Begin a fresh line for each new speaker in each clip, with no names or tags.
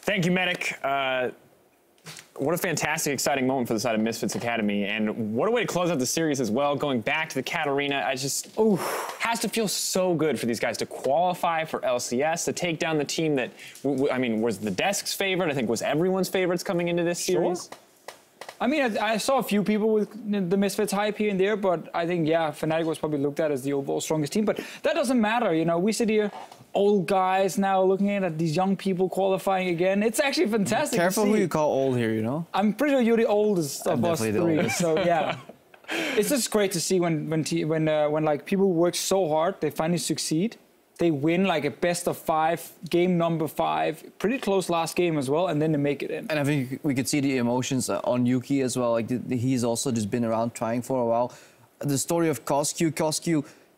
Thank you, Medic. What a fantastic, exciting moment for the side of Misfits Academy, and what a way to close out the series as well. Going back to the Katarina, I just has to feel so good for these guys to qualify for LCS, to take down the team that, I mean, was the desk's favorite. I think was everyone's favorites coming into this series.
Sure. I mean, I saw a few people with the Misfits hype here and there, but I think, yeah, Fnatic was probably looked at as the overall strongest team. But that doesn't matter, you know. We sit here, old guys now looking at these young people qualifying again. It's actually fantastic.
Careful who you call old here, you know.
I'm pretty sure you're the oldest of us three. So yeah, it's just great to see when like people work so hard, they finally succeed. They win like a best of 5, game number 5, pretty close last game as well, and then they make it in.
And I think we could see the emotions on Yuki as well. Like he's also just been around trying for a while. The story of Cosq,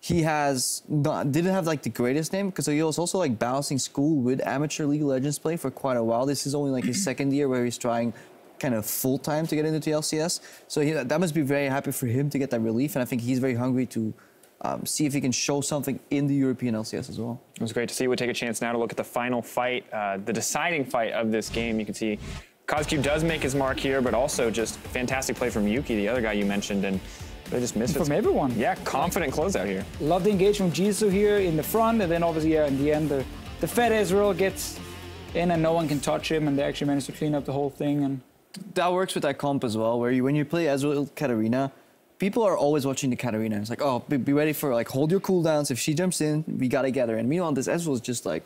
he didn't have like the greatest name because he was also like balancing school with amateur League of Legends play for quite a while. This is only like his second year where he's trying kind of full time to get into the LCS. So that must be very happy for him to get that relief, and I think he's very hungry to see if he can show something in the European LCS as well.
It was great to see. We'll take a chance now to look at the final fight, the deciding fight of this game. You can see Cosq does make his mark here, but also just fantastic play from Yuki, the other guy you mentioned, and they just missed it.
From everyone.
Yeah, confident closeout here.
Love the engagement from Jisoo here in the front, and then obviously in the end, the Fed Ezreal gets in and no one can touch him, and they actually managed to clean up the whole thing. And
that works with that comp as well, where when you play Ezreal Katarina, people are always watching the Katarina. It's like, oh, be ready for, like, hold your cooldowns. If she jumps in, we got to get her. And meanwhile, this Ezreal is just, like,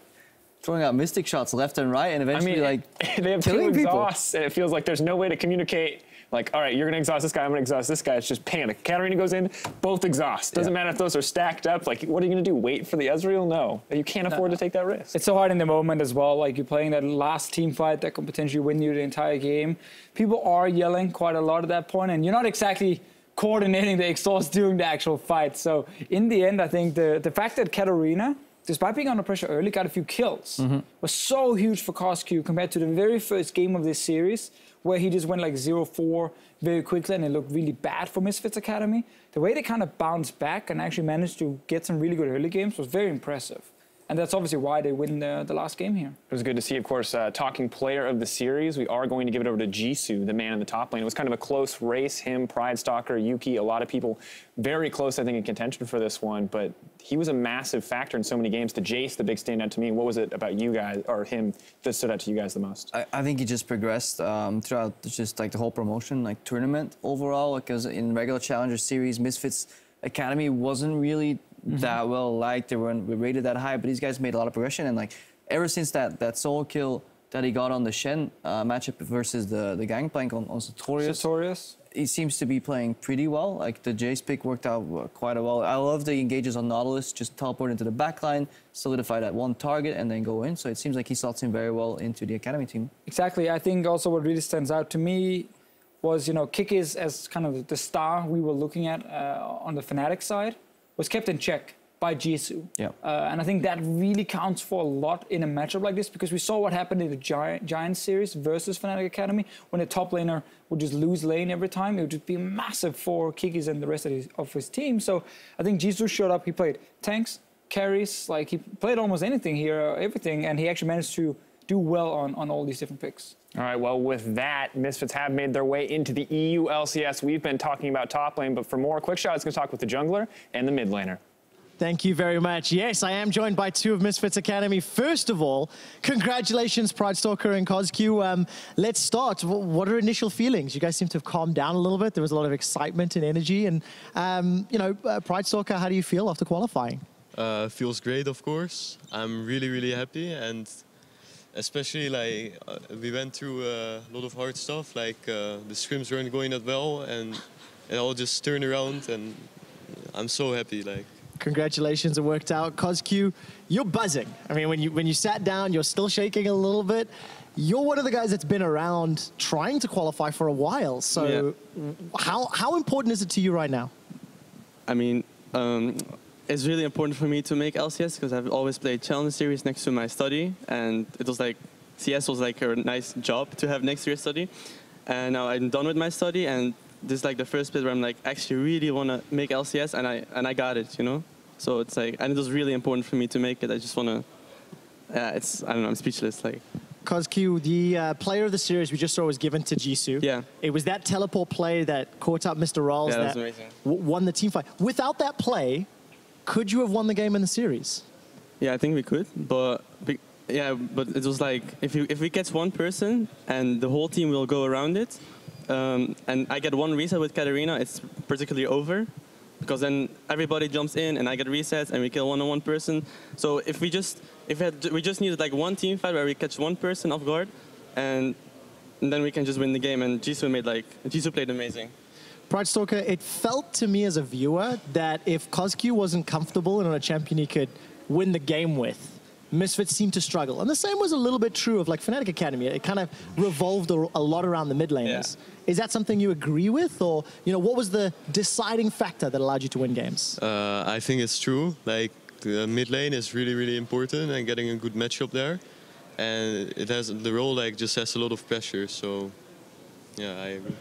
throwing out mystic shots left and right and eventually,
they have two exhausts, and it feels like there's no way to communicate. Like, all right, you're going to exhaust this guy, I'm going to exhaust this guy. It's just panic. Katarina goes in, both exhaust. Doesn't matter if those are stacked up. Like, what are you going to do? Wait for the Ezreal? No. You can't afford to take that risk.
It's so hard in the moment as well. Like, you're playing that last team fight that can potentially win you the entire game. People are yelling quite a lot at that point, and you're not exactly coordinating the exhaust during the actual fight. So in the end, I think the fact that Katarina, despite being under pressure early, got a few kills was so huge for Cosq compared to the very first game of this series, where he just went like 0-4 very quickly and it looked really bad for Misfits Academy. The way they kind of bounced back and actually managed to get some really good early games was very impressive. And that's obviously why they win the last game here.
It was good to see, of course, talking player of the series. We are going to give it over to Jisoo, the man in the top lane. It was kind of a close race, him, Pride Stalker, Yuki, a lot of people very close, I think, in contention for this one. But he was a massive factor in so many games. The Jace, the big standout to me. What was it about you guys, or him, that stood out to you guys the most?
I think he just progressed throughout just like the whole promotion, like tournament overall. Because in regular Challenger Series, Misfits Academy wasn't really that well liked. They weren't rated that high, but these guys made a lot of progression. And like ever since that solo kill that he got on the Shen matchup versus the Gangplank on Sartorius, he seems to be playing pretty well. Like the Jace pick worked out quite well. I love the engages on Nautilus, just teleport into the backline, solidify that one target, and then go in. So it seems like he slots in very well into the Academy team.
Exactly. I think also what really stands out to me was, you know, Kikis as kind of the star we were looking at on the Fnatic side, was kept in check by Jisoo.
Yeah.
And I think that really counts for a lot in a matchup like this, because we saw what happened in the Giant series versus Fnatic Academy when the top laner would just lose lane every time. It would just be massive for Kikis and the rest of his team. So I think Jisoo showed up. He played tanks, carries, like he played almost anything here, everything, and he actually managed to do well on all these different picks.
All right, well, with that, Misfits have made their way into the EU LCS. We've been talking about top lane, but for more quick shots, going to talk with the jungler and the mid laner.
Thank you very much. Yes, I am joined by two of Misfits Academy. First of all, congratulations, Pride Stalker and Cosq. Let's start. What are initial feelings? You guys seem to have calmed down a little bit. There was a lot of excitement and energy. And, you know, Pride Stalker, how do you feel after qualifying?
Feels great, of course. I'm really, really happy. And especially, like, we went through a lot of hard stuff. Like, the scrims weren't going that well. And it all just turned around. And I'm so happy, like.
Congratulations, it worked out. Cosq, you're buzzing. I mean, when you sat down, you're still shaking a little bit. You're one of the guys that's been around trying to qualify for a while. So yeah. How important is it to you right now?
I mean, it's really important for me to make LCS because I've always played Challenger Series next to my study. And it was like, CS was like a nice job to have next to your study. And now I'm done with my study, and this is like the first bit where I'm like actually really want to make LCS, and I got it, you know. So it's like, and it was really important for me to make it. I just want to, I don't know, I'm speechless. Like,
CosQ, the player of the series we just saw was given to Jisoo.
Yeah.
It was that teleport play that caught up Mr. Rolls
Yeah, that was
that
amazing.
won the team fight. Without that play, could you have won the game in the series?
Yeah, I think we could, but it was like if we get one person and the whole team will go around it, and I get one reset with Katarina, it's particularly over, because then everybody jumps in and I get resets and we kill one person. So if we just needed like one team fight where we catch one person off guard, and then we can just win the game. And Jisoo played amazing.
Pridestalker, it felt to me as a viewer that if CosQ wasn't comfortable and on a champion he could win the game with, Misfits seemed to struggle. And the same was a little bit true of like Fnatic Academy. It kind of revolved a lot around the mid laners. Yeah. Is that something you agree with? Or, what was the deciding factor that allowed you to win games?
I think it's true. Like, the mid lane is really, really important and getting a good matchup there. And the role just has a lot of pressure. So, yeah, I agree.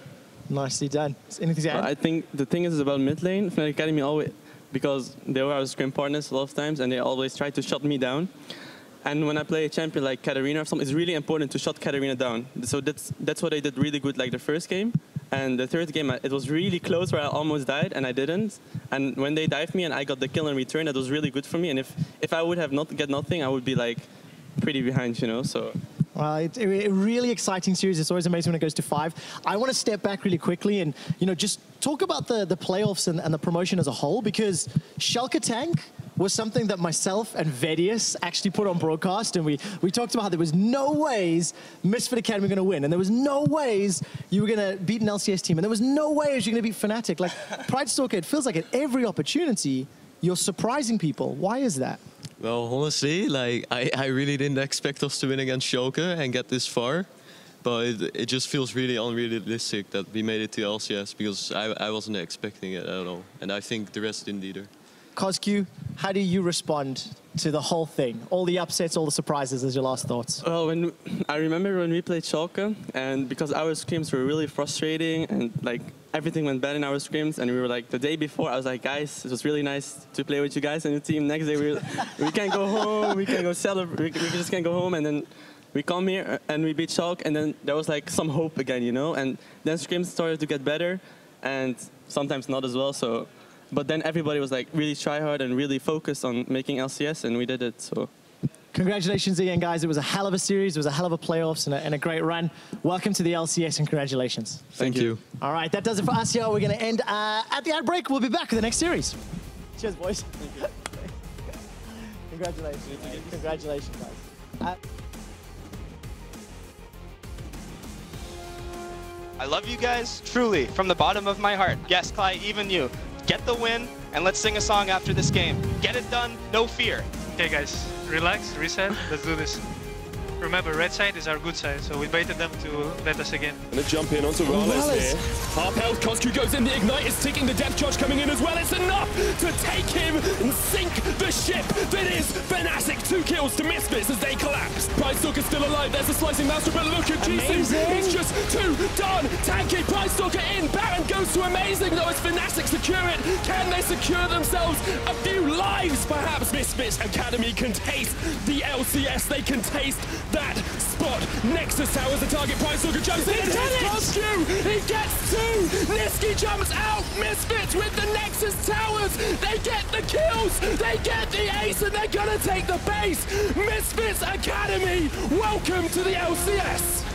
Nicely done. Anything to add?
I think the thing is about mid lane, Fnatic Academy always, because they were our scrim partners a lot of times and they always try to shut me down. And when I play a champion like Katarina or something, it's really important to shut Katarina down. So that's what I did really good like the first game. And the third game, it was really close where I almost died and I didn't. And when they dived me and I got the kill in return, that was really good for me. And if I would have not get nothing, I would be like pretty behind, so.
Well, it's a really exciting series. It's always amazing when it goes to 5. I want to step back really quickly and, just talk about the playoffs and the promotion as a whole, because Schalke Tank was something that myself and Vedius actually put on broadcast, and we talked about how there was no ways Misfits Academy were going to win, and there was no ways you were going to beat an LCS team, and there was no ways you're going to beat Fnatic. Like, Pridestalker, it feels like at every opportunity, you're surprising people. Why is that?
Well, honestly, I really didn't expect us to win against Schalke and get this far. But it just feels really unrealistic that we made it to LCS, because I wasn't expecting it at all. And I think the rest didn't either.
CosQ, how do you respond to the whole thing? All the upsets, all the surprises, as your last thoughts?
Well, I remember when we played Schalke, and because our scrims were really frustrating, and everything went bad in our scrims, and we were the day before, I was like, guys, it was really nice to play with you guys in the team. Next day, we can't go home, we can't go celebrate, we just can't go home, and then we come here and we beat Schalke, and then there was some hope again, and then scrims started to get better, and sometimes not as well, so. But then everybody was really try hard and really focused on making LCS, and we did it. So,
congratulations again, guys! It was a hell of a series, it was a hell of a playoffs, and a great run. Welcome to the LCS, and congratulations.
Thank you.
All right, that does it for us here. We're going to end at the ad break. We'll be back with the next series. Cheers, boys. Thank you. Congratulations. Congratulations, guys.
I love you guys, truly, from the bottom of my heart. Yes, Cly, even you. Get the win, and let's sing a song after this game. Get it done, no fear.
Okay guys, relax, reset, let's do this. Remember, red side is our good side, so we baited them to let us again.
Gonna jump in onto Rales here. Half health, CosQ goes in, the Ignite is ticking, the depth charge coming in as well. It's enough to take him and sink the ship that is Fnatic. 2 kills to Misfits as they collapse. Pridestalker's still alive, there's a slicing master, but look at Jisoo. It's just too done. Tanky, Pridestalker in, Baron goes to amazing though as Fnatic secure it. Can they secure themselves a few lives perhaps? Misfits Academy can taste the LCS, they can taste that spot. Nexus Towers the target. Pridestalker jumps in. CosQ, he gets 2. Niski jumps out. Misfits with the Nexus Towers. They get the kills. They get the ace, and they're gonna take the base. Misfits Academy, welcome to the LCS.